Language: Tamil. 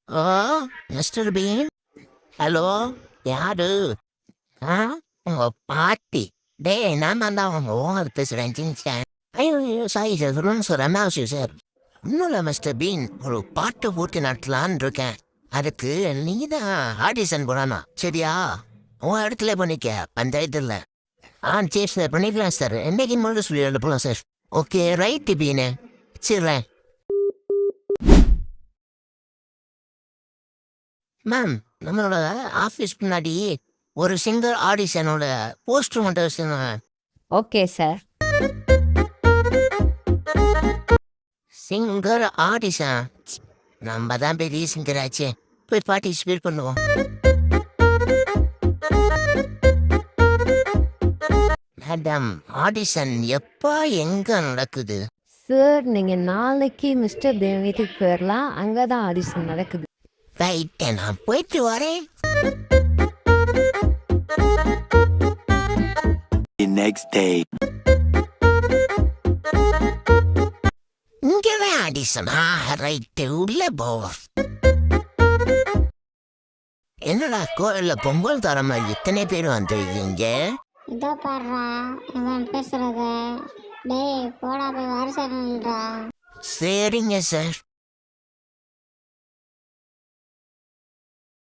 ஓ மிஸ்டர் பீன், ஹலோ, யாரு? ஆ உங்க பாட்டி. டேய், நான் தான் உங்க ஓனர் பேசுகிறேன், ஜிங்சான். ஐயோ ஐயோ, சாரி சார், சொல்லுங்க சார், என்ன விஷயம் சார்? ஒன்றும் இல்லை மிஸ்டர் பீன், ஒரு பாட்டு போட்டி நடத்தலான்னு இருக்கேன். அதுக்கு நீ தான் ஆடிஷன் போடானா, சரியா? உன் இடத்துல பண்ணிக்க, பஞ்சாயத்தில். சரி சார், பண்ணிக்கலாம் சார். என்னைக்கு மட்டும் சொல்லி அனுப்பலாம் சார். ஓகே ரைட்டு பீனு, வச்சிடுறேன். மேம், நம்மளோட ஆஃபீஸ் முன்னாடி ஒரு சிங்கர் ஆடிஷனோட போஸ்டர் மட்டும் வச்சுருந்தாங்க. Okay sir. சிங்கர் ஆடிஷன், நம்ம தான் பெரிய சிங்கர் ஆச்சே. போய் பார்ட்டிசிபேட் பண்ணுவோம். மேடம், ஆடிஷன் எப்போ எங்க நடக்குது? சார், நீங்கள் நாளைக்கு மிஸ்டர் தேவ் வீட்டுக்கு போயிடலாம். அங்கே தான் ஆடிஷன் நடக்குது. ரைட்டு, நான் போயிட்டு வரேன். The next day. இங்கதான் ஆடிஷனா? ரைட்டு, உள்ள போ. என்னடா கோயில்ல பொங்கல் தர மாதிரி இத்தனை பேர் வந்துருக்கீங்க? இதோ பாடுறா இவன் பேசுறத. டேய் போடா போய் வருஷம்ன்றா. சரிங்க சார்.